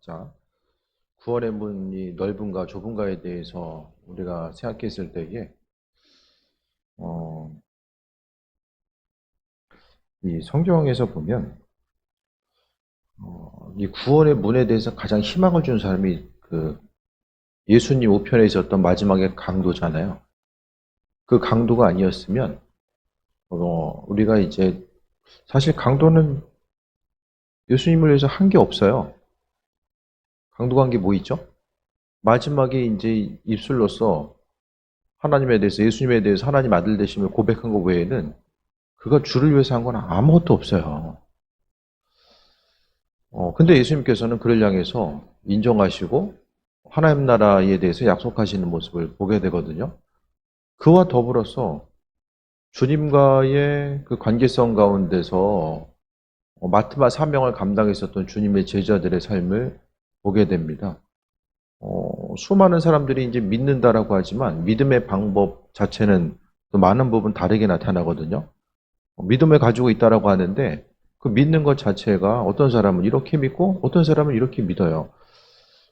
각자 구원의 문이 넓은가 좁은가에 대해서 우리가 생각했을 때에 어, 이 성경에서 보면 이 구원의 문에 대해서 가장 희망을 준 사람이 그 예수님 우편에 있었던 마지막의 강도잖아요. 그 강도가 아니었으면 우리가 이제 사실 강도는 예수님을 위해서 한 게 없어요. 강도가 한 게 뭐 있죠? 마지막에 이제 입술로서 하나님에 대해서, 예수님에 대해서 하나님 아들 되심을 고백한 것 외에는 그가 주를 위해서 한 건 아무것도 없어요. 근데 예수님께서는 그를 향해서 인정하시고 하나님 나라에 대해서 약속하시는 모습을 보게 되거든요. 그와 더불어서 주님과의 그 관계성 가운데서 마트마 사명을 감당했었던 주님의 제자들의 삶을 보게 됩니다. 수많은 사람들이 이제 믿는다라고 하지만 믿음의 방법 자체는 또 많은 부분 다르게 나타나거든요. 믿음을 가지고 있다라고 하는데 그 믿는 것 자체가 어떤 사람은 이렇게 믿고 어떤 사람은 이렇게 믿어요.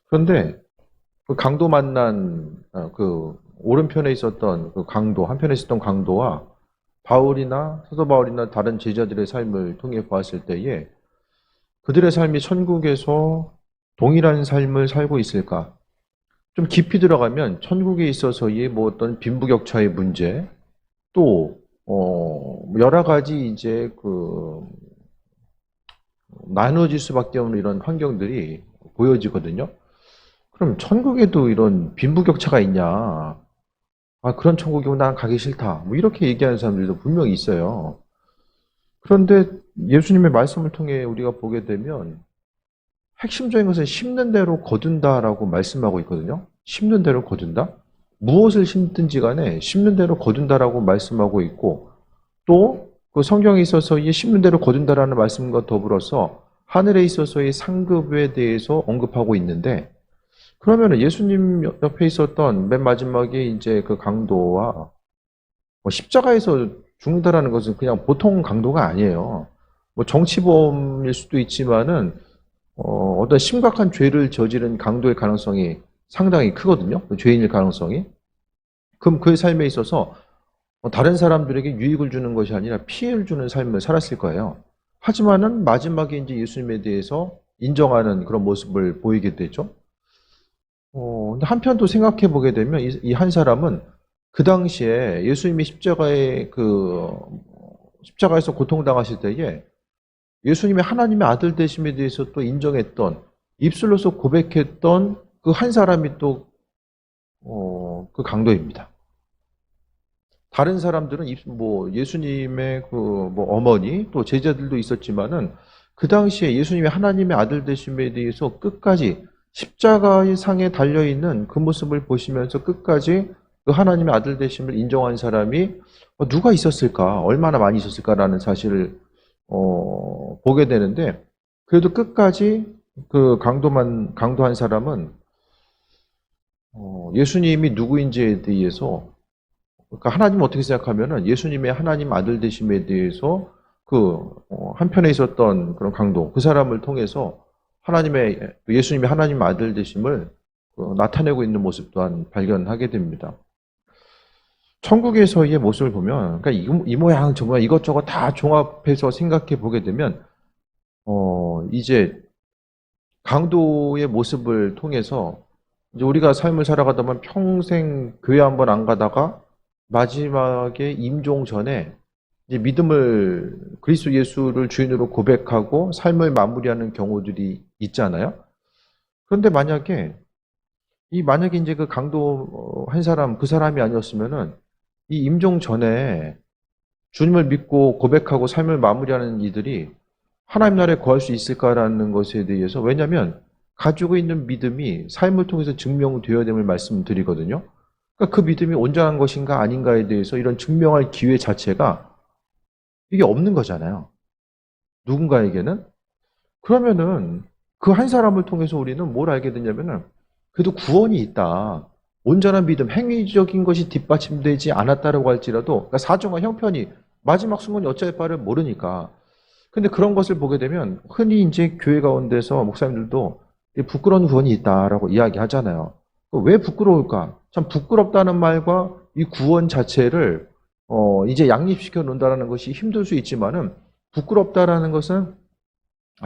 그런데 그 강도 만난 그 오른편에 있었던 그 강도, 한편에 있었던 강도와 바울이나 사도 바울이나 다른 제자들의 삶을 통해 보았을 때에 그들의 삶이 천국에서 동일한 삶을 살고 있을까? 좀 깊이 들어가면 천국에 있어서의 뭐 어떤 빈부격차의 문제, 또 여러 가지 이제 그 나누어질 수밖에 없는 이런 환경들이 보여지거든요. 그럼 천국에도 이런 빈부격차가 있냐? 아, 그런 천국이면 난 가기 싫다. 뭐 이렇게 얘기하는 사람들도 분명히 있어요. 그런데 예수님의 말씀을 통해 우리가 보게 되면 핵심적인 것은 심는 대로 거둔다라고 말씀하고 있거든요. 심는 대로 거둔다? 무엇을 심든지 간에 심는 대로 거둔다라고 말씀하고 있고, 또 그 성경에 있어서의 심는 대로 거둔다라는 말씀과 더불어서 하늘에 있어서의 상급에 대해서 언급하고 있는데, 그러면 예수님 옆에 있었던 맨 마지막에 이제 그 강도와 십자가에서 죽는다라는 것은 그냥 보통 강도가 아니에요. 뭐 정치범일 수도 있지만은 어떤 심각한 죄를 저지른 강도의 가능성이 상당히 크거든요. 그 죄인일 가능성이. 그럼 그의 삶에 있어서 다른 사람들에게 유익을 주는 것이 아니라 피해를 주는 삶을 살았을 거예요. 하지만은 마지막에 이제 예수님에 대해서 인정하는 그런 모습을 보이게 되죠. 근데 한편 또 생각해 보게 되면 이 한 사람은 그 당시에 예수님이 십자가에서 고통당하실 때에 예수님의 하나님의 아들 되심에 대해서 또 인정했던, 입술로서 고백했던 그 한 사람이 또 그 강도입니다. 다른 사람들은 뭐 예수님의 그 뭐 어머니 또 제자들도 있었지만은 그 당시에 예수님의 하나님의 아들 되심에 대해서 끝까지 십자가의 상에 달려 있는 그 모습을 보시면서 끝까지 그 하나님의 아들 되심을 인정한 사람이 누가 있었을까, 얼마나 많이 있었을까라는 사실을 보게 되는데, 그래도 끝까지 그 강도한 사람은 예수님이 누구인지에 대해서, 그러니까 하나님은 어떻게 생각하면은 예수님의 하나님 아들 되심에 대해서 그 한편에 있었던 그런 강도, 그 사람을 통해서 예수님의 하나님 아들 되심을 나타내고 있는 모습 또한 발견하게 됩니다. 천국에서의 모습을 보면, 그러니까 이 모양 저 모양 이것저것 다 종합해서 생각해 보게 되면 이제 강도의 모습을 통해서 이제 우리가 삶을 살아가다 보면 평생 교회 한번 안 가다가 마지막에 임종 전에 이제 그리스도 예수를 주인으로 고백하고 삶을 마무리하는 경우들이 있잖아요. 그런데 만약에 이제 그 강도 한 사람, 그 사람이 아니었으면은 이 임종 전에 주님을 믿고 고백하고 삶을 마무리하는 이들이 하나님 나라에 거할 수 있을까라는 것에 대해서, 왜냐하면 가지고 있는 믿음이 삶을 통해서 증명되어야 됨을 말씀드리거든요. 그러니까 그 믿음이 온전한 것인가 아닌가에 대해서 이런 증명할 기회 자체가 이게 없는 거잖아요. 누군가에게는. 그러면은 그 한 사람을 통해서 우리는 뭘 알게 되냐면은 그래도 구원이 있다. 온전한 믿음, 행위적인 것이 뒷받침되지 않았다라고 할지라도, 그러니까 사정과 형편이 마지막 순간이 어찌할 바를 모르니까. 근데 그런 것을 보게 되면 흔히 이제 교회 가운데서 목사님들도 부끄러운 구원이 있다라고 이야기하잖아요. 왜 부끄러울까? 참 부끄럽다는 말과 이 구원 자체를 이제 양립시켜 놓는다라는 것이 힘들 수 있지만은 부끄럽다라는 것은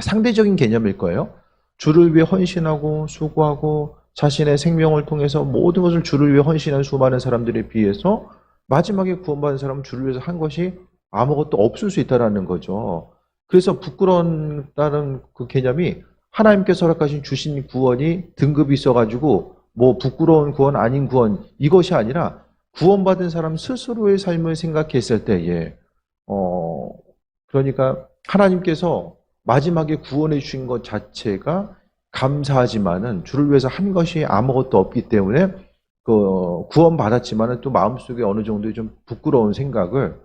상대적인 개념일 거예요. 주를 위해 헌신하고 수고하고 자신의 생명을 통해서 모든 것을 주를 위해 헌신한 수많은 사람들에 비해서 마지막에 구원받은 사람은 주를 위해서 한 것이 아무것도 없을 수 있다라는 거죠. 그래서 부끄러운다는 그 개념이 하나님께서 허락하신 주신 구원이 등급이 있어가지고 뭐 부끄러운 구원 아닌 구원 이것이 아니라 구원받은 사람 스스로의 삶을 생각했을 때에 그러니까 하나님께서 마지막에 구원해 주신 것 자체가 감사하지만은 주를 위해서 한 것이 아무것도 없기 때문에 그 구원받았지만은 또 마음속에 어느 정도의 좀 부끄러운 생각을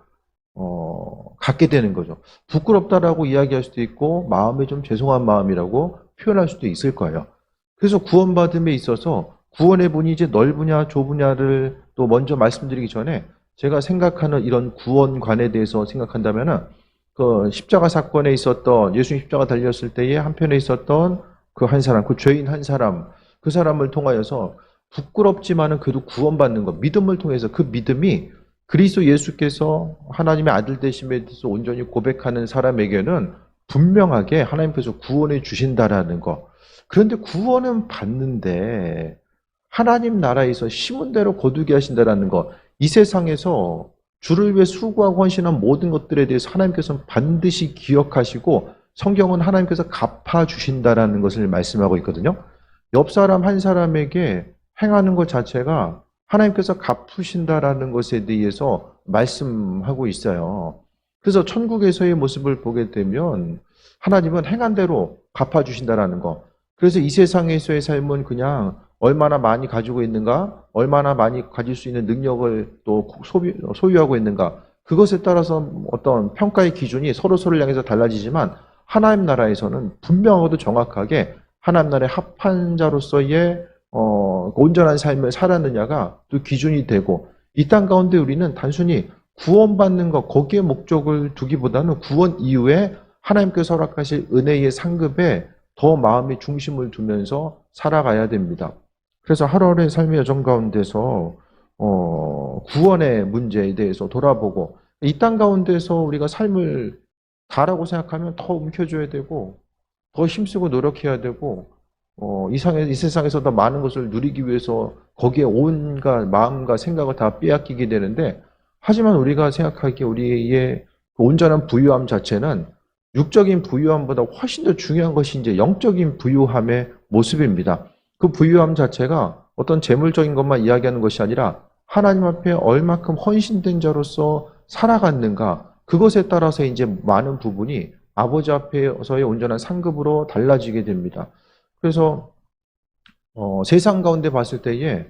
갖게 되는 거죠. 부끄럽다라고 이야기할 수도 있고 마음에 좀 죄송한 마음이라고 표현할 수도 있을 거예요. 그래서 구원받음에 있어서 구원의 문이 이제 넓으냐 좁으냐를 또 먼저 말씀드리기 전에 제가 생각하는 이런 구원관에 대해서 생각한다면은 그 십자가 사건에 있었던 예수님 십자가 달렸을 때에 한편에 있었던 그 한 사람, 그 죄인 한 사람, 그 사람을 통하여서 부끄럽지만은 그래도 구원받는 것, 믿음을 통해서 그 믿음이 그리스도 예수께서 하나님의 아들 되심에 대해서 온전히 고백하는 사람에게는 분명하게 하나님께서 구원해 주신다라는 것. 그런데 구원은 받는데 하나님 나라에서 심은 대로 거두게 하신다라는 것. 이 세상에서 주를 위해 수고하고 헌신한 모든 것들에 대해서 하나님께서는 반드시 기억하시고 성경은 하나님께서 갚아주신다라는 것을 말씀하고 있거든요. 옆 사람 한 사람에게 행하는 것 자체가 하나님께서 갚으신다라는 것에 대해서 말씀하고 있어요. 그래서 천국에서의 모습을 보게 되면 하나님은 행한 대로 갚아주신다라는 것. 그래서 이 세상에서의 삶은 그냥 얼마나 많이 가지고 있는가, 얼마나 많이 가질 수 있는 능력을 또 소유하고 있는가, 그것에 따라서 어떤 평가의 기준이 서로를 향해서 달라지지만 하나님 나라에서는 분명하고도 정확하게 하나님 나라의 합한 자로서의 온전한 삶을 살았느냐가 또 기준이 되고, 이 땅 가운데 우리는 단순히 구원받는 것, 거기에 목적을 두기보다는 구원 이후에 하나님께서 허락하실 은혜의 상급에 더 마음의 중심을 두면서 살아가야 됩니다. 그래서 하루하루의 삶의 여정 가운데서 구원의 문제에 대해서 돌아보고, 이 땅 가운데서 우리가 삶을 다라고 생각하면 더 움켜줘야 되고 더 힘쓰고 노력해야 되고 이 세상에서 더 많은 것을 누리기 위해서 거기에 온갖 마음과 생각을 다 빼앗기게 되는데, 하지만 우리가 생각하기에 우리의 그 온전한 부유함 자체는 육적인 부유함보다 훨씬 더 중요한 것이 이제 영적인 부유함의 모습입니다. 그 부유함 자체가 어떤 재물적인 것만 이야기하는 것이 아니라 하나님 앞에 얼마큼 헌신된 자로서 살아갔는가, 그것에 따라서 이제 많은 부분이 아버지 앞에서의 온전한 상급으로 달라지게 됩니다. 그래서 세상 가운데 봤을 때에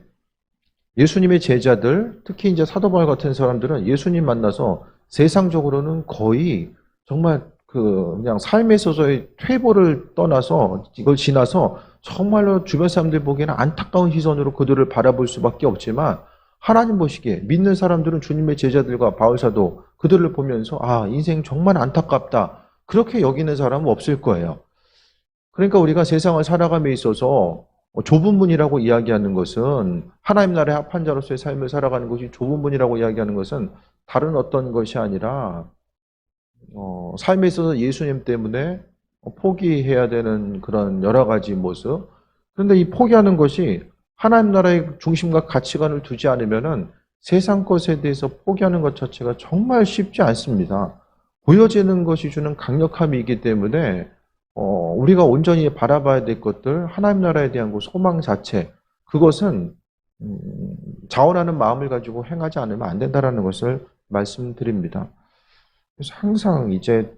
예수님의 제자들, 특히 이제 사도 바울 같은 사람들은 예수님 만나서 세상적으로는 거의 정말 그냥 삶에 있어서의 퇴보를 떠나서 이걸 지나서 정말로 주변 사람들 보기에는 안타까운 시선으로 그들을 바라볼 수밖에 없지만, 하나님 보시기에 믿는 사람들은 주님의 제자들과 바울사도 그들을 보면서 아, 인생 정말 안타깝다, 그렇게 여기는 사람은 없을 거예요. 그러니까 우리가 세상을 살아감에 있어서 좁은 문이라고 이야기하는 것은, 하나님 나라의 합한 자로서의 삶을 살아가는 것이 좁은 문이라고 이야기하는 것은 다른 어떤 것이 아니라 삶에 있어서 예수님 때문에 포기해야 되는 그런 여러 가지 모습. 그런데 이 포기하는 것이 하나님 나라의 중심과 가치관을 두지 않으면은 세상 것에 대해서 포기하는 것 자체가 정말 쉽지 않습니다. 보여지는 것이 주는 강력함이기 때문에 우리가 온전히 바라봐야 될 것들, 하나님 나라에 대한 그 소망 자체, 그것은 자원하는 마음을 가지고 행하지 않으면 안 된다는 것을 말씀드립니다. 그래서 항상 이제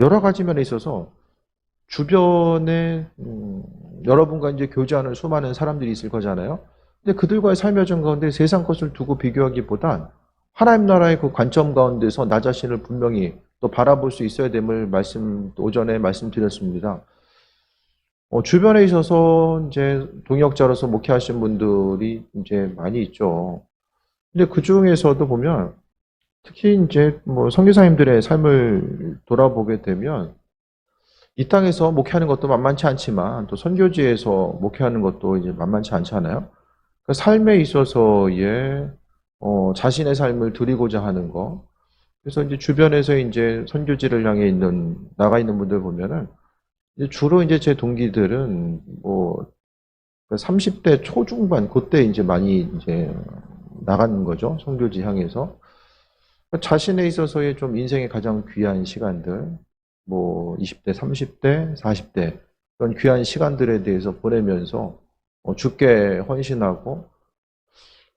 여러 가지 면에 있어서 주변에 여러분과 이제 교제하는 수많은 사람들이 있을 거잖아요. 근데 그들과의 삶의 여정 가운데 세상 것을 두고 비교하기보단 하나님 나라의 그 관점 가운데서 나 자신을 분명히 또 바라볼 수 있어야 됨을 오전에 말씀드렸습니다. 주변에 있어서 이제 동역자로서 목회하신 분들이 이제 많이 있죠. 근데 그 중에서도 보면 특히 이제 뭐 선교사님들의 삶을 돌아보게 되면 이 땅에서 목회하는 것도 만만치 않지만 또 선교지에서 목회하는 것도 이제 만만치 않잖아요. 그 삶에 있어서의 자신의 삶을 드리고자 하는 거. 그래서 이제 주변에서 이제 선교지를 향해 나가 있는 분들 보면은 이제 주로 이제 제 동기들은 뭐 30대 초중반 그때 이제 많이 이제 나가는 거죠. 선교지 향해서. 자신에 있어서의 좀 인생의 가장 귀한 시간들, 뭐 20대, 30대, 40대 그런 귀한 시간들에 대해서 보내면서 주께 헌신하고,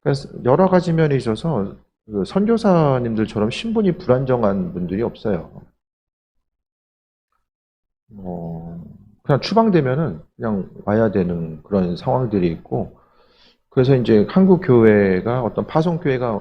그래서 여러 가지 면에 있어서 그 선교사님들처럼 신분이 불안정한 분들이 없어요. 그냥 추방되면은 그냥 와야 되는 그런 상황들이 있고, 그래서 이제 한국 교회가 어떤 파송 교회가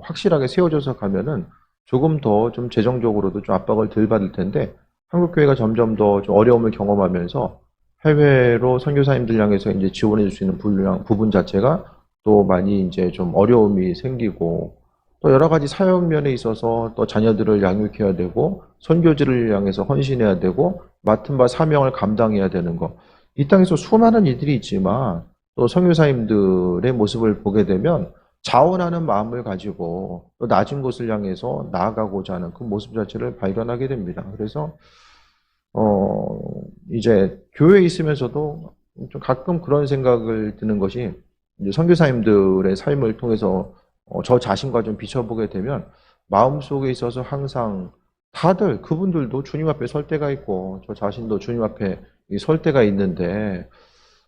확실하게 세워져서 가면은 조금 더 좀 재정적으로도 좀 압박을 덜 받을 텐데, 한국 교회가 점점 더 좀 어려움을 경험하면서 해외로 선교사님들 향해서 이제 지원해 줄 수 있는 부분 자체가 또 많이 이제 좀 어려움이 생기고, 또 여러 가지 사역 면에 있어서 또 자녀들을 양육해야 되고 선교지를 향해서 헌신해야 되고 맡은 바 사명을 감당해야 되는 거. 이 땅에서 수많은 이들이 있지만 또 선교사님들의 모습을 보게 되면 자원하는 마음을 가지고 또 낮은 곳을 향해서 나아가고자 하는 그 모습 자체를 발견하게 됩니다. 그래서 이제 교회에 있으면서도 좀 가끔 그런 생각을 드는 것이, 이제 선교사님들의 삶을 통해서 저 자신과 좀 비춰보게 되면 마음속에 있어서 항상 다들 그분들도 주님 앞에 설 때가 있고 저 자신도 주님 앞에 설 때가 있는데,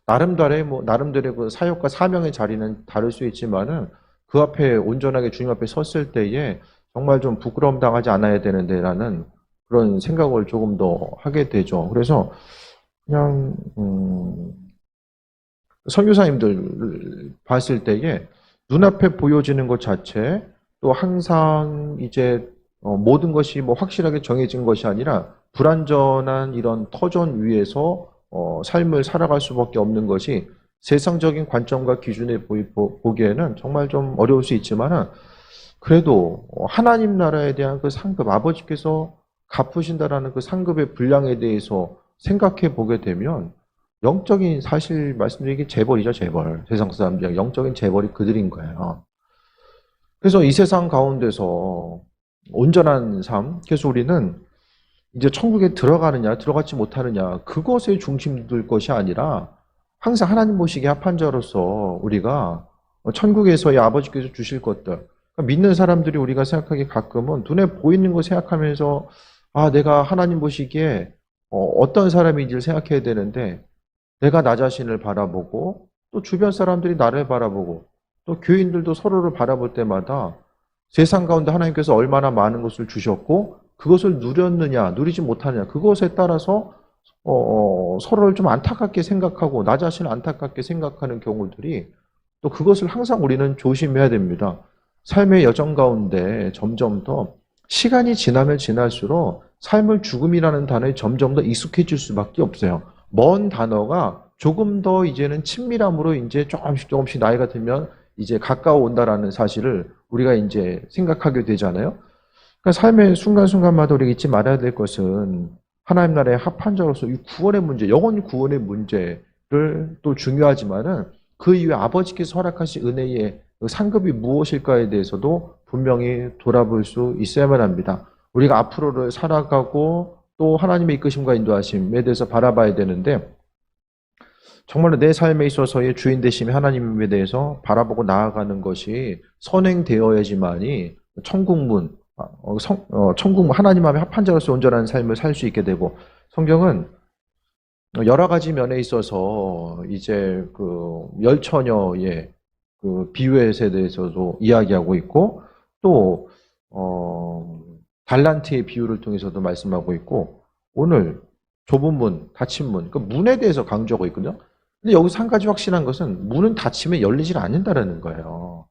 나름대로의 그 사역과 사명의 자리는 다를 수 있지만은 그 앞에 온전하게 주님 앞에 섰을 때에 정말 좀 부끄러움 당하지 않아야 되는데라는 그런 생각을 조금 더 하게 되죠. 그래서 그냥 선교사님들 봤을 때에 눈앞에 보여지는 것 자체, 또 항상 이제 모든 것이 뭐 확실하게 정해진 것이 아니라 불완전한 이런 터전 위에서 삶을 살아갈 수밖에 없는 것이 세상적인 관점과 기준에 보기에는 정말 좀 어려울 수 있지만은, 그래도 하나님 나라에 대한 그 상급, 아버지께서 갚으신다라는 그 상급의 분량에 대해서 생각해 보게 되면 영적인, 사실 말씀드리기 재벌이죠, 재벌. 세상 사람들이 영적인 재벌이 그들인 거예요. 그래서 이 세상 가운데서 온전한 삶, 그래서 우리는 이제 천국에 들어가느냐, 들어가지 못하느냐, 그것에 중심 둘 것이 아니라 항상 하나님 보시기에 합한 자로서 우리가 천국에서의 아버지께서 주실 것들, 그러니까 믿는 사람들이 우리가 생각하기 가끔은 눈에 보이는 거 생각하면서 내가 하나님 보시기에 어떤 사람인지를 생각해야 되는데, 내가 나 자신을 바라보고 또 주변 사람들이 나를 바라보고 또 교인들도 서로를 바라볼 때마다 세상 가운데 하나님께서 얼마나 많은 것을 주셨고 그것을 누렸느냐 누리지 못하느냐, 그것에 따라서 서로를 좀 안타깝게 생각하고 나 자신을 안타깝게 생각하는 경우들이, 또 그것을 항상 우리는 조심해야 됩니다. 삶의 여정 가운데 점점 더 시간이 지나면 지날수록 삶을 죽음이라는 단어에 점점 더 익숙해질 수밖에 없어요. 먼 단어가 조금 더 이제는 친밀함으로 이제 조금씩 나이가 들면 이제 가까워 온다라는 사실을 우리가 이제 생각하게 되잖아요. 그러니까 삶의 순간순간마다 우리가 잊지 말아야 될 것은 하나님 나라의 합한 자로서 이 구원의 문제, 영원 구원의 문제를 또 중요하지만은 그 이후에 아버지께서 허락하신 은혜의 상급이 무엇일까에 대해서도 분명히 돌아볼 수 있어야만 합니다. 우리가 앞으로를 살아가고 또 하나님의 이끄심과 인도하심에 대해서 바라봐야 되는데, 정말로 내 삶에 있어서의 주인 되심의 하나님에 대해서 바라보고 나아가는 것이 선행되어야지만이 천국문, 하나님 마음에 합한 자로서 온전한 삶을 살 수 있게 되고, 성경은 여러 가지 면에 있어서 이제 그 열처녀의 그 비유에 대해서도 이야기하고 있고, 또 달란트의 비유를 통해서도 말씀하고 있고, 오늘 좁은 문, 닫힌 문, 그 문에 대해서 강조하고 있거든요. 근데 여기서 한 가지 확실한 것은 문은 닫히면 열리질 않는다라는 거예요.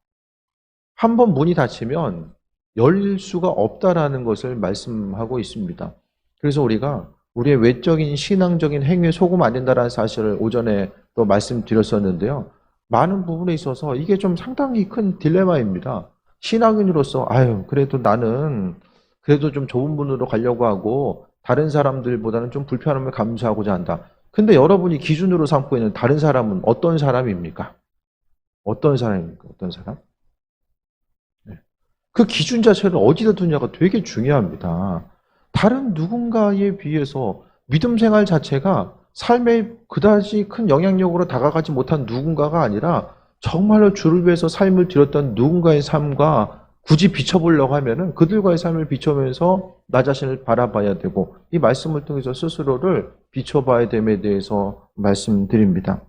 한 번 문이 닫히면 열릴 수가 없다라는 것을 말씀하고 있습니다. 그래서 우리가 우리의 외적인 신앙적인 행위에 속으면 안 된다라는 사실을 오전에 또 말씀드렸었는데요. 많은 부분에 있어서 이게 좀 상당히 큰 딜레마입니다. 신앙인으로서 그래도 나는 그래도 좀 좁은 문으로 가려고 하고 다른 사람들보다는 좀 불편함을 감수하고자 한다. 근데 여러분이 기준으로 삼고 있는 다른 사람은 어떤 사람입니까? 어떤 사람입니까? 어떤 사람? 네. 그 기준 자체를 어디다 두냐가 되게 중요합니다. 다른 누군가에 비해서 믿음 생활 자체가 삶에 그다지 큰 영향력으로 다가가지 못한 누군가가 아니라 정말로 주를 위해서 삶을 들였던 누군가의 삶과 굳이 비춰보려고 하면은 그들과의 삶을 비춰면서 나 자신을 바라봐야 되고 이 말씀을 통해서 스스로를 비춰봐야 됨에 대해서 말씀드립니다.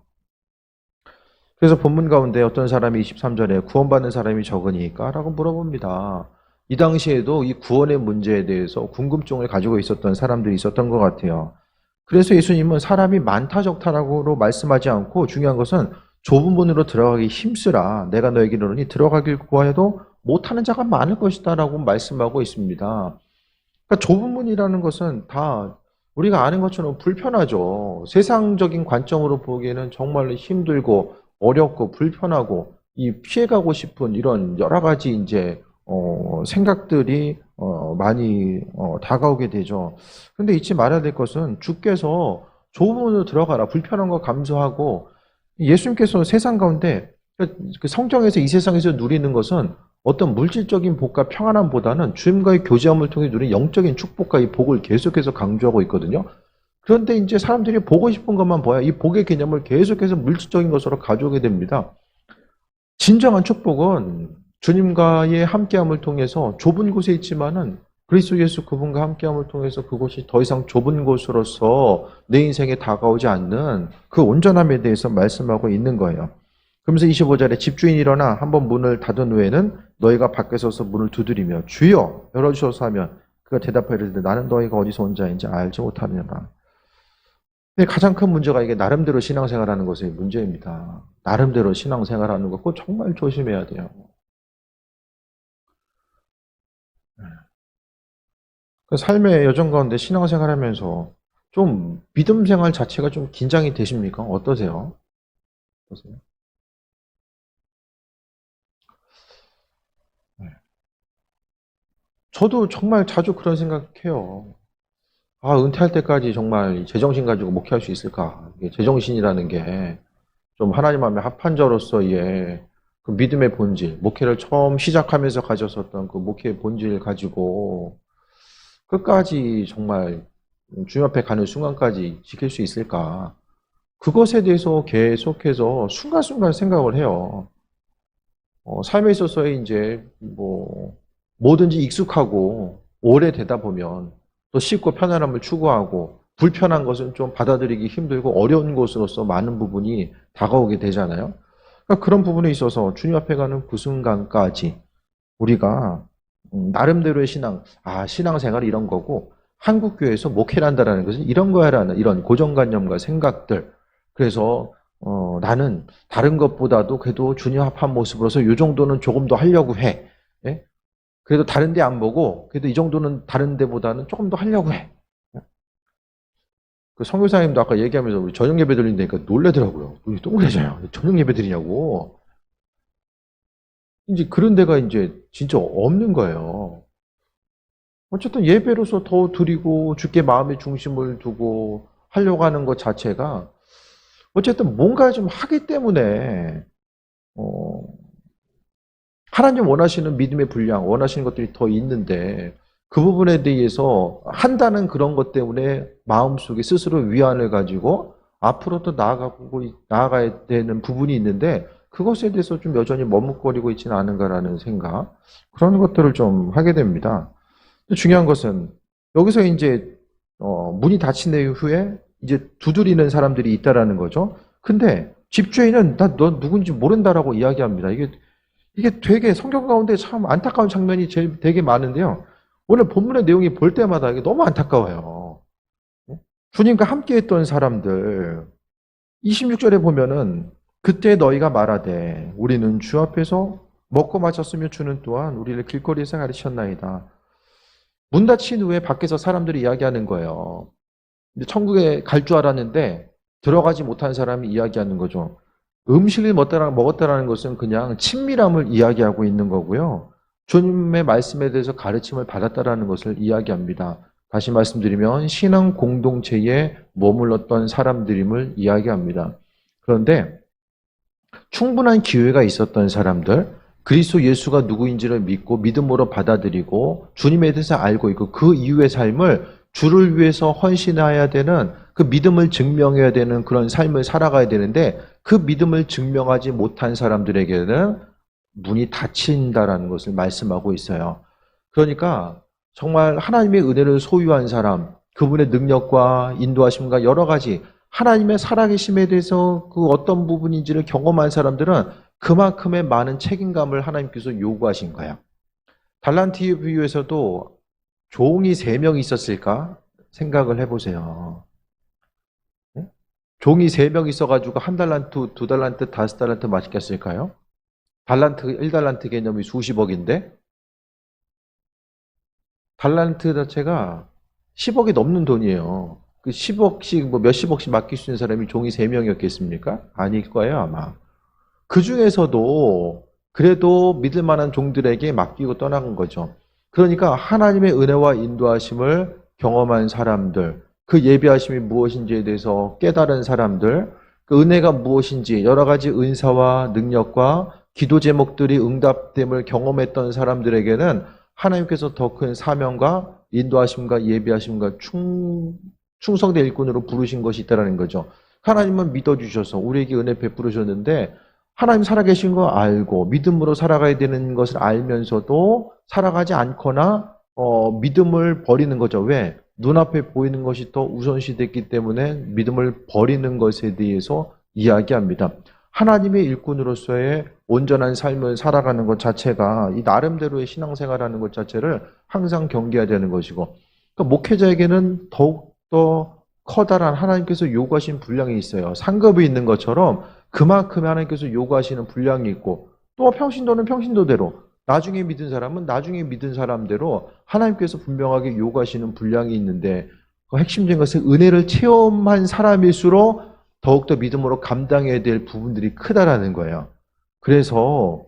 그래서 본문 가운데 어떤 사람이 23절에 구원받는 사람이 적으니까? 라고 물어봅니다. 이 당시에도 이 구원의 문제에 대해서 궁금증을 가지고 있었던 사람들이 있었던 것 같아요. 그래서 예수님은 사람이 많다 적다라고 말씀하지 않고 중요한 것은 좁은 문으로 들어가기 힘쓰라. 내가 너에게 이르노니 들어가길 구하여도 못하는 자가 많을 것이다 라고 말씀하고 있습니다. 그러니까 좁은 문이라는 것은 다 우리가 아는 것처럼 불편하죠. 세상적인 관점으로 보기에는 정말로 힘들고 어렵고 불편하고 이 피해가고 싶은 이런 여러 가지 이제 생각들이 많이 다가오게 되죠. 그런데 잊지 말아야 될 것은 주께서 좁은 문으로 들어가라. 불편한 거 감수하고 예수님께서 세상 가운데 그 성경에서 이 세상에서 누리는 것은 어떤 물질적인 복과 평안함보다는 주님과의 교제함을 통해 누리는 영적인 축복과 이 복을 계속해서 강조하고 있거든요. 그런데 이제 사람들이 보고 싶은 것만 봐야 이 복의 개념을 계속해서 물질적인 것으로 가져오게 됩니다. 진정한 축복은 주님과의 함께함을 통해서 좁은 곳에 있지만은 그리스도 예수 그분과 함께함을 통해서 그곳이 더 이상 좁은 곳으로서 내 인생에 다가오지 않는 그 온전함에 대해서 말씀하고 있는 거예요. 그러면서 25절에 집주인이 일어나 한번 문을 닫은 후에는 너희가 밖에 서서 문을 두드리며 주여 열어주셔서 하면 그가 대답하여 이르되 나는 너희가 어디서 온 자인지 알지 못하느니라. 근데 가장 큰 문제가 이게 나름대로 신앙생활하는 것의 문제입니다. 나름대로 신앙생활하는 거 그거 정말 조심해야 돼요. 그 삶의 여정 가운데 신앙생활하면서 좀 믿음 생활 자체가 좀 긴장이 되십니까? 어떠세요? 어떠세요? 네. 저도 정말 자주 그런 생각해요. 아, 은퇴할 때까지 정말 제정신 가지고 목회할 수 있을까? 이게 제정신이라는 게 좀 하나님 앞에 합한 자로서의 그 믿음의 본질, 목회를 처음 시작하면서 가졌었던 그 목회의 본질을 가지고 끝까지 정말 주님 앞에 가는 순간까지 지킬 수 있을까? 그것에 대해서 계속해서 순간순간 생각을 해요. 삶에 있어서의 이제 뭐든지 익숙하고 오래되다 보면 또 쉽고 편안함을 추구하고 불편한 것은 좀 받아들이기 힘들고 어려운 것으로서 많은 부분이 다가오게 되잖아요. 그러니까 그런 부분에 있어서 주님 앞에 가는 그 순간까지 우리가 나름대로의 신앙생활이 이런 거고 한국교회에서 목회를 한다는 것은 이런 거야라는 이런 고정관념과 생각들. 그래서 나는 다른 것보다도 그래도 주님 합한 모습으로서 이 정도는 조금 더 하려고 해. 예? 그래도 다른 데 안 보고 그래도 이 정도는 다른 데보다는 조금 더 하려고 해. 그 선교사님도 아까 얘기하면서 우리 저녁 예배 드린다니까 놀래더라고요. 눈이 동그래져요. 저녁 예배 드리냐고. 이제 그런 데가 이제 진짜 없는 거예요. 어쨌든 예배로서 더 드리고 주께 마음의 중심을 두고 하려고 하는 것 자체가 어쨌든 뭔가 좀 하기 때문에 하나님 원하시는 믿음의 분량, 원하시는 것들이 더 있는데 그 부분에 대해서 한다는 그런 것 때문에 마음속에 스스로 위안을 가지고 앞으로 또 나아가야 되는 부분이 있는데 그것에 대해서 좀 여전히 머뭇거리고 있지는 않은가라는 생각, 그런 것들을 좀 하게 됩니다. 중요한 것은 여기서 이제 문이 닫힌 이후에 이제 두드리는 사람들이 있다라는 거죠. 근데 집주인은 나 너 누군지 모른다라고 이야기합니다. 이게 되게 성경 가운데 참 안타까운 장면이 되게 많은데요. 오늘 본문의 내용이 볼 때마다 이게 너무 안타까워요. 주님과 함께 했던 사람들, 26절에 보면은 그때 너희가 말하되 우리는 주 앞에서 먹고 마셨으며 주는 또한 우리를 길거리에서 가르쳤나이다. 문 닫힌 후에 밖에서 사람들이 이야기하는 거예요. 천국에 갈 줄 알았는데 들어가지 못한 사람이 이야기하는 거죠. 음식을 먹었다라는 것은 그냥 친밀함을 이야기하고 있는 거고요. 주님의 말씀에 대해서 가르침을 받았다라는 것을 이야기합니다. 다시 말씀드리면 신앙 공동체에 머물렀던 사람들임을 이야기합니다. 그런데 충분한 기회가 있었던 사람들, 그리스도 예수가 누구인지를 믿고 믿음으로 받아들이고 주님에 대해서 알고 있고 그 이후의 삶을 주를 위해서 헌신해야 되는, 그 믿음을 증명해야 되는 그런 삶을 살아가야 되는데, 그 믿음을 증명하지 못한 사람들에게는 문이 닫힌다라는 것을 말씀하고 있어요. 그러니까 정말 하나님의 은혜를 소유한 사람, 그분의 능력과 인도하심과 여러 가지 하나님의 살아계심에 대해서 그 어떤 부분인지를 경험한 사람들은 그만큼의 많은 책임감을 하나님께서 요구하신 거예요. 달란트의 비유에서도 종이 3명 있었을까 생각을 해보세요. 종이 3명 있어가지고 1달란트, 2달란트, 5달란트 맞겠을까요? 달란트, 1달란트 개념이 수십억인데 달란트 자체가 10억이 넘는 돈이에요. 그 10억씩, 몇십억씩 맡길 수 있는 사람이 종이 3명이었겠습니까? 아닐 거예요, 아마. 그 중에서도 그래도 믿을 만한 종들에게 맡기고 떠나간 거죠. 그러니까 하나님의 은혜와 인도하심을 경험한 사람들, 그 예비하심이 무엇인지에 대해서 깨달은 사람들, 그 은혜가 무엇인지 여러 가지 은사와 능력과 기도 제목들이 응답됨을 경험했던 사람들에게는 하나님께서 더 큰 사명과 인도하심과 예비하심과 충성된 일꾼으로 부르신 것이 있다는 거죠. 하나님은 믿어주셔서 우리에게 은혜 베풀으셨는데 하나님 살아계신 거 알고 믿음으로 살아가야 되는 것을 알면서도 살아가지 않거나 믿음을 버리는 거죠. 왜? 눈앞에 보이는 것이 더 우선시됐기 때문에 믿음을 버리는 것에 대해서 이야기합니다. 하나님의 일꾼으로서의 온전한 삶을 살아가는 것 자체가 이 나름대로의 신앙생활하는 것 자체를 항상 경계해야 되는 것이고, 그러니까 목회자에게는 더욱더 커다란 하나님께서 요구하신 분량이 있어요. 상급이 있는 것처럼 그만큼 하나님께서 요구하시는 분량이 있고, 또 평신도는 평신도대로, 나중에 믿은 사람은 나중에 믿은 사람대로 하나님께서 분명하게 요구하시는 분량이 있는데, 그 핵심적인 것은 은혜를 체험한 사람일수록 더욱더 믿음으로 감당해야 될 부분들이 크다라는 거예요. 그래서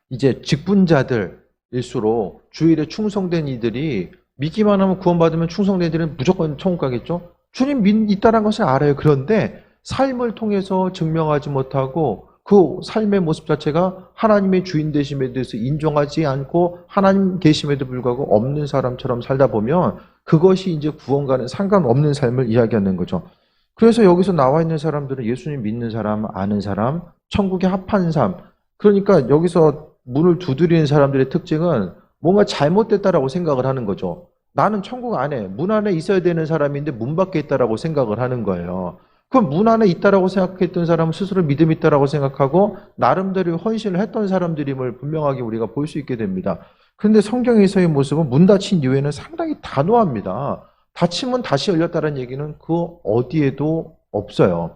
이제 직분자들일수록 주일에 충성된 이들이 믿기만 하면 구원받으면 충성된 이들은 무조건 천국 가겠죠? 주님 있다는 것을 알아요. 그런데 삶을 통해서 증명하지 못하고 그 삶의 모습 자체가 하나님의 주인 되심에 대해서 인정하지 않고 하나님 계심에도 불구하고 없는 사람처럼 살다 보면 그것이 이제 구원과는 상관없는 삶을 이야기하는 거죠. 그래서 여기서 나와 있는 사람들은 예수님 믿는 사람, 아는 사람, 천국에 합한 삶. 그러니까 여기서 문을 두드리는 사람들의 특징은 뭔가 잘못됐다라고 생각을 하는 거죠. 나는 천국 안에, 문 안에 있어야 되는 사람인데 문 밖에 있다라고 생각을 하는 거예요. 그럼 문 안에 있다라고 생각했던 사람은 스스로 믿음이 있다라고 생각하고 나름대로 헌신을 했던 사람들임을 분명하게 우리가 볼 수 있게 됩니다. 그런데 성경에서의 모습은 문 닫힌 이후에는 상당히 단호합니다. 닫히면 다시 열렸다는 얘기는 그 어디에도 없어요.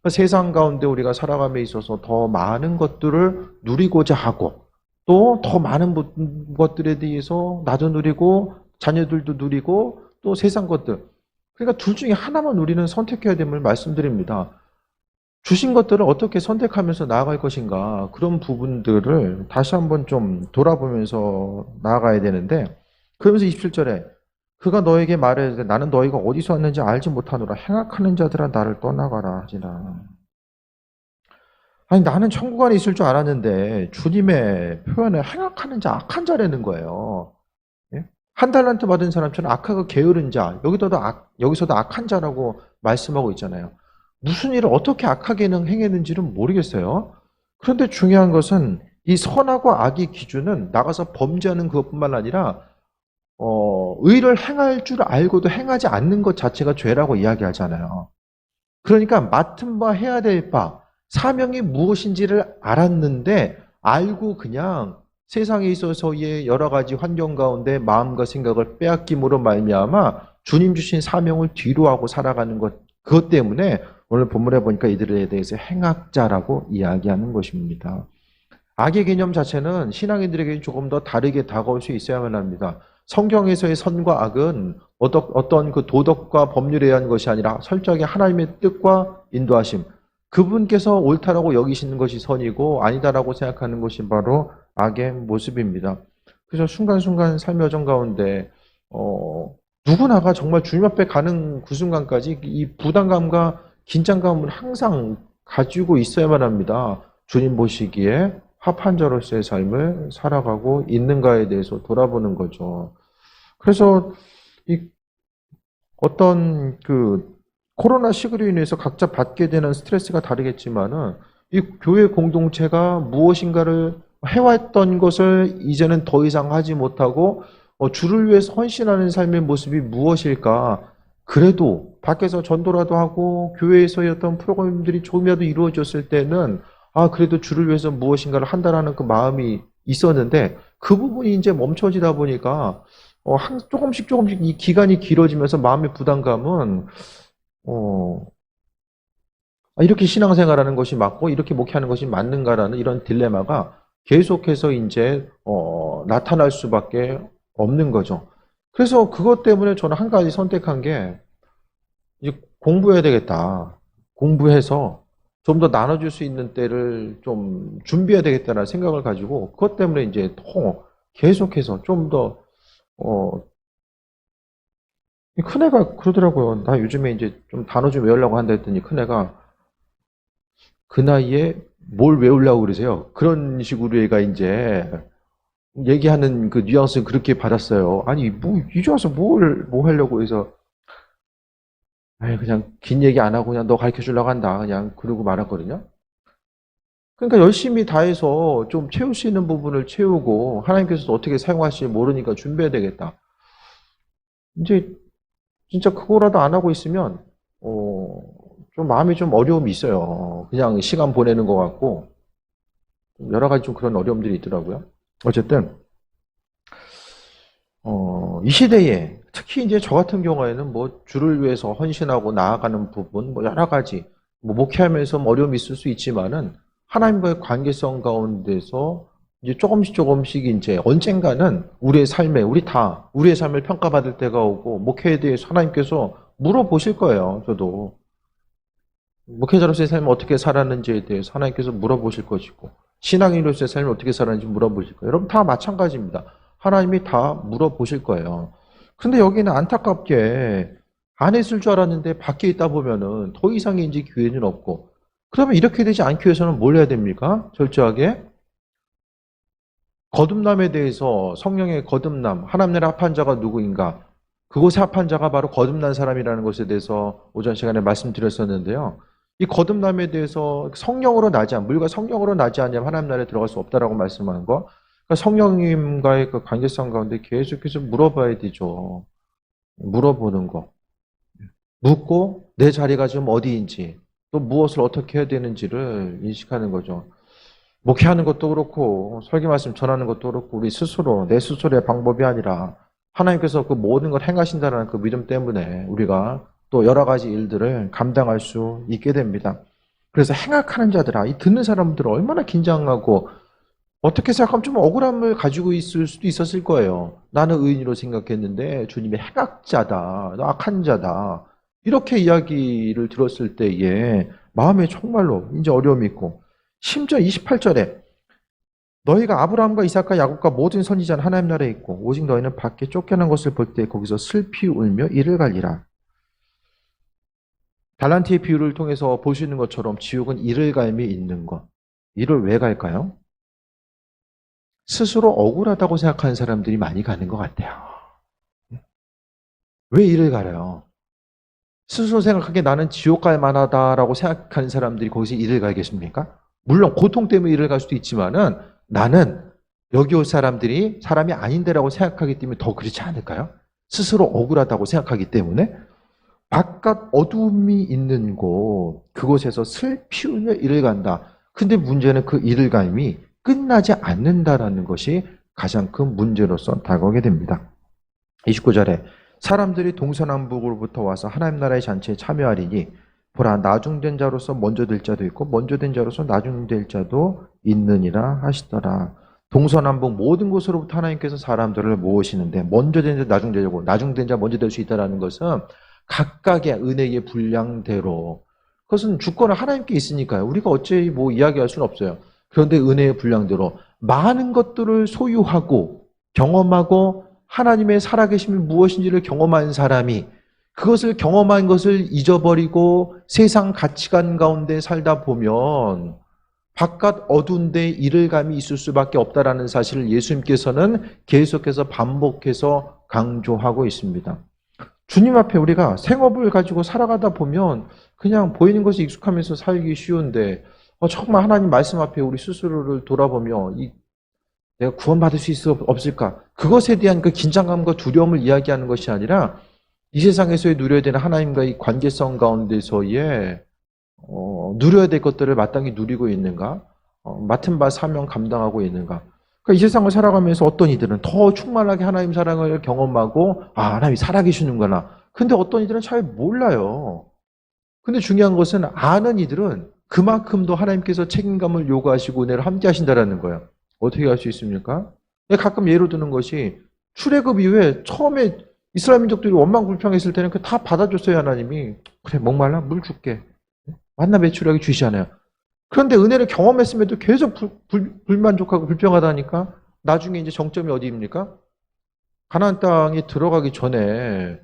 세상 가운데 우리가 살아감에 있어서 더 많은 것들을 누리고자 하고 또 더 많은 것들에 대해서 나도 누리고 자녀들도 누리고 또 세상 것들, 그러니까 둘 중에 하나만 우리는 선택해야 됨을 말씀드립니다. 주신 것들을 어떻게 선택하면서 나아갈 것인가, 그런 부분들을 다시 한번 좀 돌아보면서 나아가야 되는데, 그러면서 27절에 그가 너에게 말해 나는 너희가 어디서 왔는지 알지 못하노라. 행악하는 자들아 나를 떠나가라 하지라. 아니 나는 천국 안에 있을 줄 알았는데 주님의 표현에 행악하는 자, 악한 자라는 거예요. 예? 1달란트 받은 사람처럼 악하고 게으른 자, 여기서도 악한 자라고 말씀하고 있잖아요. 무슨 일을 어떻게 악하게 행했는지는 모르겠어요. 그런데 중요한 것은 이 선하고 악의 기준은 나가서 범죄하는 그것뿐만 아니라 의를 행할 줄 알고도 행하지 않는 것 자체가 죄라고 이야기하잖아요. 그러니까 맡은 바 해야 될 바, 사명이 무엇인지를 알았는데 알고 그냥 세상에 있어서의 여러 가지 환경 가운데 마음과 생각을 빼앗김으로 말미암아 주님 주신 사명을 뒤로하고 살아가는 것, 그것 때문에 오늘 본문에 보니까 이들에 대해서 행악자라고 이야기하는 것입니다. 악의 개념 자체는 신앙인들에게 조금 더 다르게 다가올 수 있어야만 합니다. 성경에서의 선과 악은 어떤 그 도덕과 법률에 의한 것이 아니라 철저하게 하나님의 뜻과 인도하심, 그분께서 옳다라고 여기시는 것이 선이고 아니다라고 생각하는 것이 바로 악의 모습입니다. 그래서 순간순간 삶의 여정 가운데 누구나가 정말 주님 앞에 가는 그 순간까지 이 부담감과 긴장감을 항상 가지고 있어야만 합니다. 주님 보시기에 합한 자로서의 삶을 살아가고 있는가에 대해서 돌아보는 거죠. 그래서 이 어떤 그 코로나 시국으로 인해서 각자 받게 되는 스트레스가 다르겠지만은 이 교회 공동체가 무엇인가를 해왔던 것을 이제는 더 이상 하지 못하고 주를 위해서 헌신하는 삶의 모습이 무엇일까? 그래도 밖에서 전도라도 하고 교회에서의 어떤 프로그램들이 조금이라도 이루어졌을 때는 그래도 주를 위해서 무엇인가를 한다라는 그 마음이 있었는데 그 부분이 이제 멈춰지다 보니까 조금씩 이 기간이 길어지면서 마음의 부담감은 이렇게 신앙생활하는 것이 맞고 이렇게 목회하는 것이 맞는가라는 이런 딜레마가 계속해서 이제 나타날 수밖에 없는 거죠. 그래서 그것 때문에 저는 한 가지 선택한 게 이제 공부해야 되겠다. 공부해서 좀 더 나눠줄 수 있는 때를 좀 준비해야 되겠다는 생각을 가지고 그것 때문에 이제 계속해서 좀 더 큰애가 그러더라고요. 나 요즘에 이제 좀 단어 좀 외우려고 한다 했더니 큰애가 그 나이에 뭘 외우려고 그러세요? 그런 식으로 얘가 이제 얘기하는 그 뉘앙스는 그렇게 받았어요. 아니, 이제 와서 뭐 하려고 해서, 그냥 긴 얘기 안 하고 그냥 너 가르쳐 주려고 한다. 그냥 그러고 말았거든요. 그러니까 열심히 다해서 좀 채울 수 있는 부분을 채우고 하나님께서 어떻게 사용하실지 모르니까 준비해야 되겠다. 이제 진짜 그거라도 안 하고 있으면, 좀 마음이 좀 어려움이 있어요. 그냥 시간 보내는 것 같고, 여러 가지 좀 그런 어려움들이 있더라고요. 어쨌든, 이 시대에, 특히 이제 저 같은 경우에는 뭐 주를 위해서 헌신하고 나아가는 부분, 뭐 여러 가지, 뭐 목회하면서 어려움이 있을 수 있지만은, 하나님과의 관계성 가운데서 이제 조금씩 이제 언젠가는 우리의 삶을 평가받을 때가 오고, 목회에 대해서 하나님께서 물어보실 거예요, 저도. 목회자로서의 삶을 어떻게 살았는지에 대해서 하나님께서 물어보실 것이고 신앙인으로서의 삶을 어떻게 살았는지 물어보실 거예요. 여러분 다 마찬가지입니다. 하나님이 다 물어보실 거예요. 근데 여기는 안타깝게 안에 있을 줄 알았는데 밖에 있다 보면은 더 이상의 이제 기회는 없고 그러면 이렇게 되지 않기 위해서는 뭘 해야 됩니까? 철저하게 거듭남에 대해서 성령의 거듭남, 하나님 나라에 합한 자가 누구인가? 그곳에 합한 자가 바로 거듭난 사람이라는 것에 대해서 오전 시간에 말씀드렸었는데요. 이 거듭남에 대해서 물과 성령으로 나지 않으면 하나님 나라에 들어갈 수 없다라고 말씀하는 거. 그러니까 성령님과의 그 관계성 가운데 계속해서 물어봐야 되죠. 물어보는 거. 묻고 내 자리가 지금 어디인지 또 무엇을 어떻게 해야 되는지를 인식하는 거죠. 목회하는 것도 그렇고 설교 말씀 전하는 것도 그렇고 우리 스스로 내 스스로의 방법이 아니라 하나님께서 그 모든 걸 행하신다는 그 믿음 때문에 우리가 또 여러 가지 일들을 감당할 수 있게 됩니다. 그래서 행악하는 자들아, 이 듣는 사람들은 얼마나 긴장하고 어떻게 생각하면 좀 억울함을 가지고 있을 수도 있었을 거예요. 나는 의인으로 생각했는데 주님이 행악자다, 악한 자다. 이렇게 이야기를 들었을 때에 마음에 정말로 이제 어려움이 있고 심지어 28절에 너희가 아브라함과 이삭과 야곱과 모든 선지자는 하나님 나라에 있고 오직 너희는 밖에 쫓겨난 것을 볼 때 거기서 슬피 울며 이를 갈리라. 달란트의 비유를 통해서 볼 수 있는 것처럼 지옥은 이를 갈미 있는 것. 이를 왜 갈까요? 스스로 억울하다고 생각하는 사람들이 많이 가는 것 같아요. 왜 이를 갈아요? 스스로 생각하기에 나는 지옥 갈 만하다라고 생각하는 사람들이 거기서 이를 갈겠습니까? 물론 고통 때문에 이를 갈 수도 있지만은 나는 여기 올 사람들이 사람이 아닌데라고 생각하기 때문에 더 그렇지 않을까요? 스스로 억울하다고 생각하기 때문에 바깥 어둠이 있는 곳 그곳에서 슬피 울며 이를 간다. 근데 문제는 그 이를 감이 끝나지 않는다라는 것이 가장 큰 문제로서 다가오게 됩니다. 29절에 사람들이 동서남북으로부터 와서 하나님 나라의 잔치에 참여하리니 보라 나중된 자로서 먼저 될 자도 있고 먼저 된 자로서 나중될 자도 있느니라 하시더라. 동서남북 모든 곳으로부터 하나님께서 사람들을 모으시는데 먼저 된 자 나중된 자고 나중된 자 먼저 될 수 있다는 것은 각각의 은혜의 분량대로 그것은 주권은 하나님께 있으니까요. 우리가 어찌 뭐 이야기할 수는 없어요. 그런데 은혜의 분량대로 많은 것들을 소유하고 경험하고 하나님의 살아계심이 무엇인지를 경험한 사람이 그것을 경험한 것을 잊어버리고 세상 가치관 가운데 살다 보면 바깥 어두운데 이를감이 있을 수밖에 없다라는 사실을 예수님께서는 계속해서 반복해서 강조하고 있습니다. 주님 앞에 우리가 생업을 가지고 살아가다 보면 그냥 보이는 것이 익숙하면서 살기 쉬운데 정말 하나님 말씀 앞에 우리 스스로를 돌아보며 내가 구원받을 수 있어 없을까? 그것에 대한 그 긴장감과 두려움을 이야기하는 것이 아니라 이 세상에서의 누려야 되는 하나님과의 관계성 가운데서의 누려야 될 것들을 마땅히 누리고 있는가? 맡은 바 사명 감당하고 있는가? 그러니까 이 세상을 살아가면서 어떤 이들은 더 충만하게 하나님 사랑을 경험하고 하나님이 살아계시는구나. 근데 어떤 이들은 잘 몰라요. 근데 중요한 것은 아는 이들은 그만큼 더 하나님께서 책임감을 요구하시고 은혜를 함께 하신다는 거예요. 어떻게 할 수 있습니까? 가끔 예로 드는 것이 출애굽 이후에 처음에 이스라엘 민족들이 원망불평했을 때는 다 받아줬어요. 하나님이. 그래 목말라 물 줄게. 만나 배출하게 주시잖아요. 그런데 은혜를 경험했음에도 계속 불만족하고 불평하다니까 나중에 이제 정점이 어디입니까? 가나안 땅에 들어가기 전에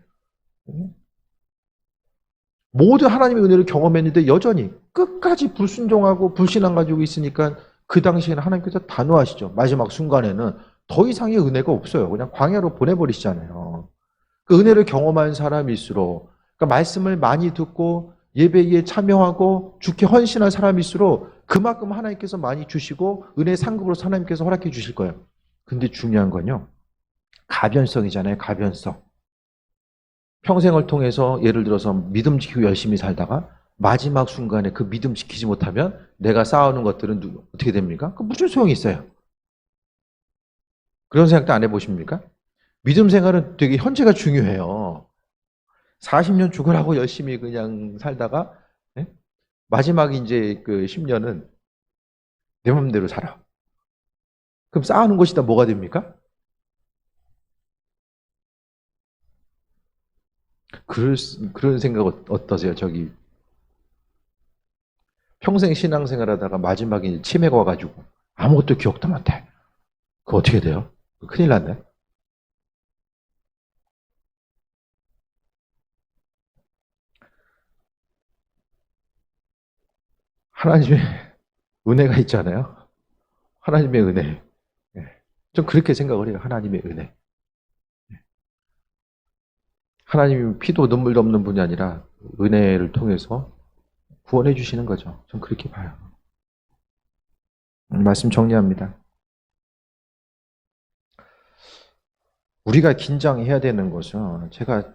모든 하나님의 은혜를 경험했는데 여전히 끝까지 불순종하고 불신앙 가지고 있으니까 그 당시에는 하나님께서 단호하시죠. 마지막 순간에는 더 이상의 은혜가 없어요. 그냥 광야로 보내버리시잖아요. 그 은혜를 경험한 사람일수록 그러니까 말씀을 많이 듣고 예배에 참여하고 주께 헌신한 사람일수록 그만큼 하나님께서 많이 주시고 은혜의 상급으로서 하나님께서 허락해 주실 거예요. 근데 중요한 건요. 가변성이잖아요. 가변성. 평생을 통해서 예를 들어서 믿음 지키고 열심히 살다가 마지막 순간에 그 믿음 지키지 못하면 내가 쌓아오는 것들은 어떻게 됩니까? 그 무슨 소용이 있어요? 그런 생각도 안 해보십니까? 믿음 생활은 되게 현재가 중요해요. 40년 죽으라고 열심히 그냥 살다가 마지막 이제 그 10년은 내 맘대로 살아. 그럼 쌓아놓은 것이 다 뭐가 됩니까? 그런 생각 어떠세요? 평생 신앙생활 하다가 마지막에 치매가 와가지고 아무것도 기억도 못해. 그거 어떻게 돼요? 큰일 났네. 하나님의 은혜가 있잖아요. 하나님의 은혜. 좀 그렇게 생각을 해요. 하나님의 은혜. 하나님이 피도 눈물도 없는 분이 아니라 은혜를 통해서 구원해 주시는 거죠. 좀 그렇게 봐요. 말씀 정리합니다. 우리가 긴장해야 되는 것은 제가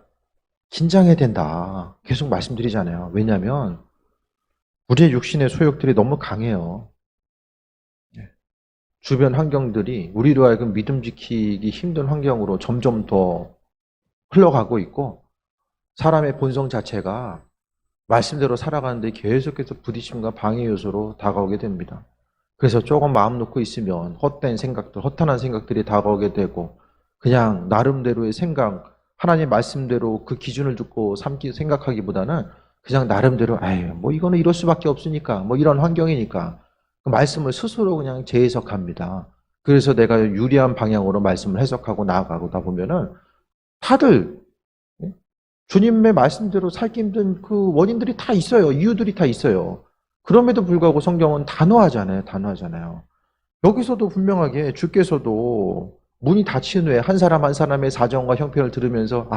긴장해야 된다. 계속 말씀드리잖아요. 왜냐하면 우리의 육신의 소욕들이 너무 강해요. 주변 환경들이 우리로 하여금 믿음 지키기 힘든 환경으로 점점 더 흘러가고 있고 사람의 본성 자체가 말씀대로 살아가는데 계속해서 부딪힘과 방해 요소로 다가오게 됩니다. 그래서 조금 마음 놓고 있으면 헛된 생각들, 허탄한 생각들이 다가오게 되고 그냥 나름대로의 생각, 하나님의 말씀대로 그 기준을 듣고 생각하기보다는 그냥 나름대로 뭐 이거는 이럴 수밖에 없으니까 뭐 이런 환경이니까 그 말씀을 스스로 그냥 재해석합니다. 그래서 내가 유리한 방향으로 말씀을 해석하고 나아가다 보면은 다들 주님의 말씀대로 살기 힘든 그 원인들이 다 있어요. 이유들이 다 있어요. 그럼에도 불구하고 성경은 단호하잖아요. 여기서도 분명하게 주께서도 문이 닫힌 후에 한 사람 한 사람의 사정과 형편을 들으면서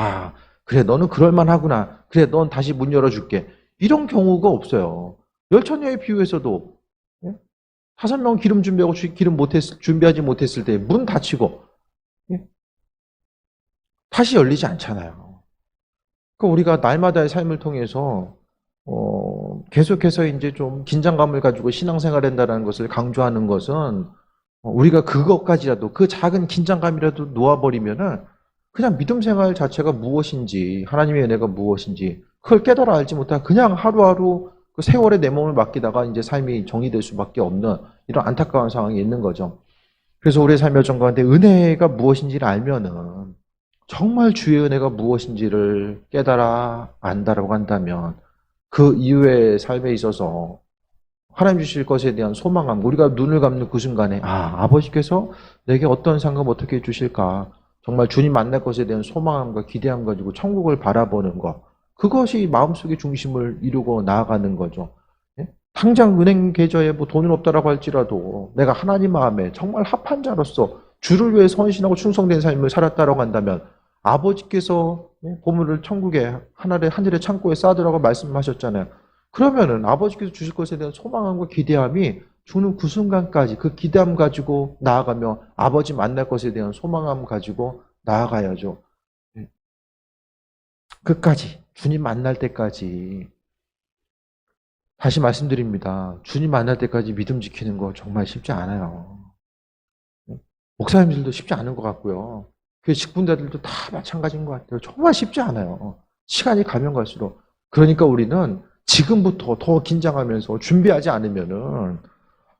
그래 너는 그럴만하구나. 그래 넌 다시 문 열어줄게. 이런 경우가 없어요. 열처녀의 비유에서도 5명 기름 준비하고 준비하지 못했을 때 문 닫히고 다시 열리지 않잖아요. 그러니까 우리가 날마다의 삶을 통해서 계속해서 이제 좀 긴장감을 가지고 신앙생활을 한다는 것을 강조하는 것은 우리가 그것까지라도 그 작은 긴장감이라도 놓아버리면은 그냥 믿음 생활 자체가 무엇인지 하나님의 은혜가 무엇인지 그걸 깨달아 알지 못하고 그냥 하루하루 그 세월에 내 몸을 맡기다가 이제 삶이 정리될 수밖에 없는 이런 안타까운 상황이 있는 거죠. 그래서 우리의 삶의 여정 가운데 은혜가 무엇인지를 알면은 정말 주의 은혜가 무엇인지를 깨달아 안다라고 한다면 그 이후의 삶에 있어서 하나님 주실 것에 대한 소망감, 우리가 눈을 감는 그 순간에 아버지께서 내게 어떤 상급 어떻게 주실까? 정말 주님 만날 것에 대한 소망함과 기대함 가지고 천국을 바라보는 것, 그것이 마음속의 중심을 이루고 나아가는 거죠. 예? 당장 은행 계좌에 뭐 돈은 없다라고 할지라도 내가 하나님 마음에 정말 합한 자로서 주를 위해 헌신하고 충성된 삶을 살았다라고 한다면 아버지께서 보물을 천국에 하늘의 창고에 쌓으라고 말씀하셨잖아요. 그러면은 아버지께서 주실 것에 대한 소망함과 기대함이 죽는 그 순간까지 그 기대함 가지고 나아가며 아버지 만날 것에 대한 소망함 가지고 나아가야죠. 끝까지 주님 만날 때까지. 다시 말씀드립니다. 주님 만날 때까지 믿음 지키는 거 정말 쉽지 않아요. 목사님들도 쉽지 않은 것 같고요. 그 직분자들도 다 마찬가지인 것 같아요. 정말 쉽지 않아요. 시간이 가면 갈수록. 그러니까 우리는 지금부터 더 긴장하면서 준비하지 않으면은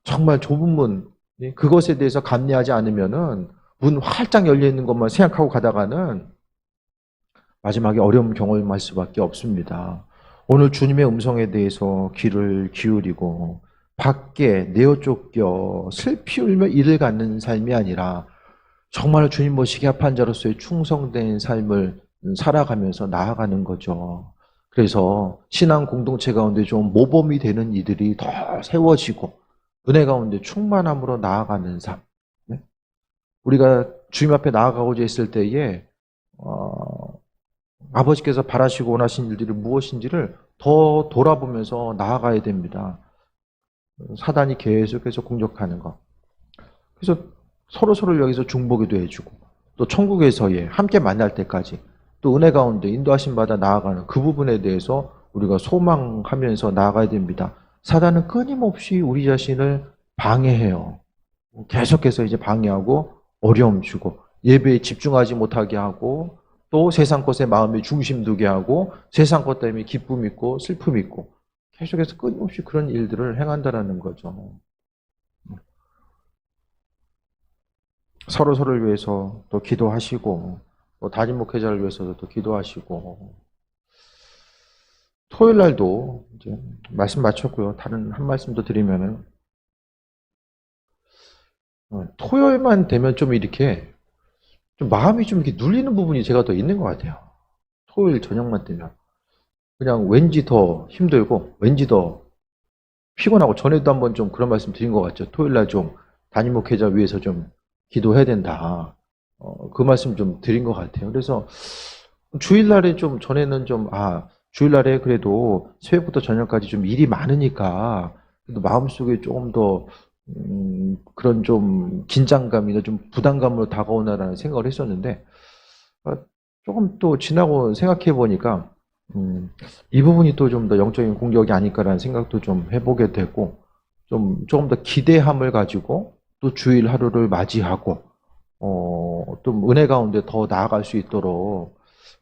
정말 좁은 문, 그것에 대해서 감내하지 않으면은 문 활짝 열려 있는 것만 생각하고 가다가는 마지막에 어려움 경험할 수밖에 없습니다. 오늘 주님의 음성에 대해서 귀를 기울이고 밖에 내어 쫓겨 슬피 울며 이를 갖는 삶이 아니라 정말 주님 모시기 합한 자로서의 충성된 삶을 살아가면서 나아가는 거죠. 그래서 신앙 공동체 가운데 좀 모범이 되는 이들이 더 세워지고 은혜 가운데 충만함으로 나아가는 삶. 우리가 주님 앞에 나아가고자 했을 때에 아버지께서 바라시고 원하신 일들이 무엇인지를 더 돌아보면서 나아가야 됩니다. 사단이 계속해서 공격하는 것. 그래서 서로를 여기서 중보기도 해주고 또 천국에서의 함께 만날 때까지 또 은혜 가운데 인도하심 받아 나아가는 그 부분에 대해서 우리가 소망하면서 나아가야 됩니다. 사단은 끊임없이 우리 자신을 방해해요. 계속해서 이제 방해하고 어려움 주고 예배에 집중하지 못하게 하고 또 세상 것에 마음에 중심 두게 하고 세상 것 때문에 기쁨 있고 슬픔 있고 계속해서 끊임없이 그런 일들을 행한다라는 거죠. 서로를 위해서 또 기도하시고 또 담임 목회자를 위해서도 또 기도하시고 토요일 날도 이제 말씀 마쳤고요. 다른 한 말씀 더 드리면은 토요일만 되면 좀 이렇게 좀 마음이 좀 이렇게 눌리는 부분이 제가 더 있는 것 같아요. 토요일 저녁만 되면 그냥 왠지 더 힘들고 왠지 더 피곤하고 전에도 한번 좀 그런 말씀 드린 것 같죠. 토요일 날 좀 담임 목회자 위해서 좀 기도해야 된다. 그 말씀 좀 드린 것 같아요. 그래서 주일날에 좀 전에는 좀 주일날에 그래도 새벽부터 저녁까지 좀 일이 많으니까 그래도 마음속에 조금 더 그런 좀 긴장감이나 좀 부담감으로 다가오나라는 생각을 했었는데 조금 또 지나고 생각해 보니까 이 부분이 또 좀 더 영적인 공격이 아닐까라는 생각도 좀 해보게 되고 조금 더 기대함을 가지고 또 주일 하루를 맞이하고 또 은혜 가운데 더 나아갈 수 있도록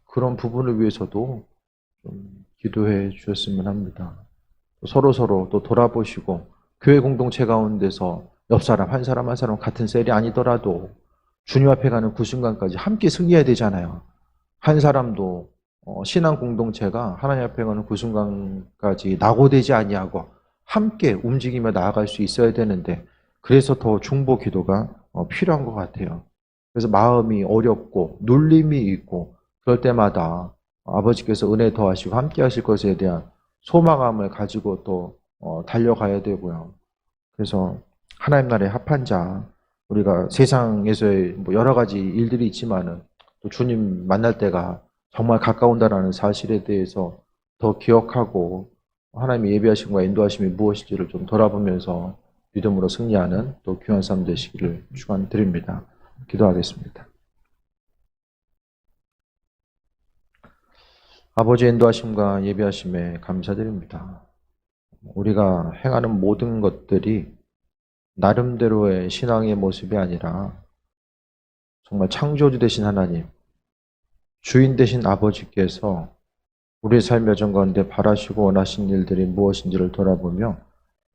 그런 부분을 위해서도 좀 기도해 주셨으면 합니다. 서로 또 돌아보시고 교회 공동체 가운데서 옆 사람 한 사람 한 사람 같은 셀이 아니더라도 주님 앞에 가는 그 순간까지 함께 승리해야 되잖아요. 한 사람도 신앙 공동체가 하나님 앞에 가는 그 순간까지 낙오되지 아니하고 함께 움직이며 나아갈 수 있어야 되는데 그래서 더 중보 기도가 필요한 것 같아요. 그래서 마음이 어렵고 눌림이 있고 그럴 때마다 아버지께서 은혜 더하시고 함께 하실 것에 대한 소망함을 가지고 또 달려가야 되고요. 그래서 하나님 나라의 합한 자, 우리가 세상에서의 뭐 여러 가지 일들이 있지만은 또 주님 만날 때가 정말 가까운다라는 사실에 대해서 더 기억하고 하나님의 예비하심과 인도하심이 무엇인지를 좀 돌아보면서 믿음으로 승리하는 또 귀한 삶 되시기를 축원드립니다. 기도하겠습니다. 아버지의 인도하심과 예비하심에 감사드립니다. 우리가 행하는 모든 것들이 나름대로의 신앙의 모습이 아니라 정말 창조주 되신 하나님, 주인 되신 아버지께서 우리의 삶 여정 가운데 바라시고 원하신 일들이 무엇인지를 돌아보며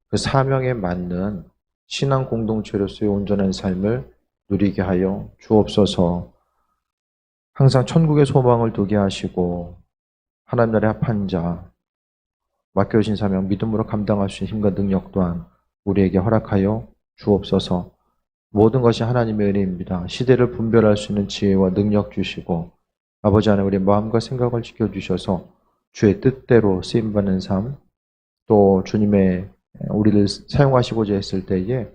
그 사명에 맞는 신앙 공동체로서의 온전한 삶을 누리게 하여 주옵소서. 항상 천국의 소망을 두게 하시고 하나님 나라의 합한 자, 맡겨주신 사명 믿음으로 감당할 수 있는 힘과 능력 또한 우리에게 허락하여 주옵소서. 모든 것이 하나님의 은혜입니다. 시대를 분별할 수 있는 지혜와 능력 주시고 아버지 하나님 우리 마음과 생각을 지켜주셔서 주의 뜻대로 쓰임받는 삶, 또 주님의 우리를 사용하시고자 했을 때에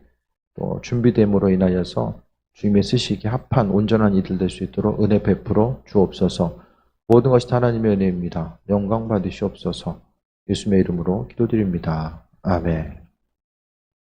또 준비됨으로 인하여서 주님의 쓰시기에 합한 온전한 이들 될 수 있도록 은혜 베풀어 주옵소서. 모든 것이 다 하나님의 은혜입니다. 영광 받으시옵소서. 예수님의 이름으로 기도드립니다. 아멘.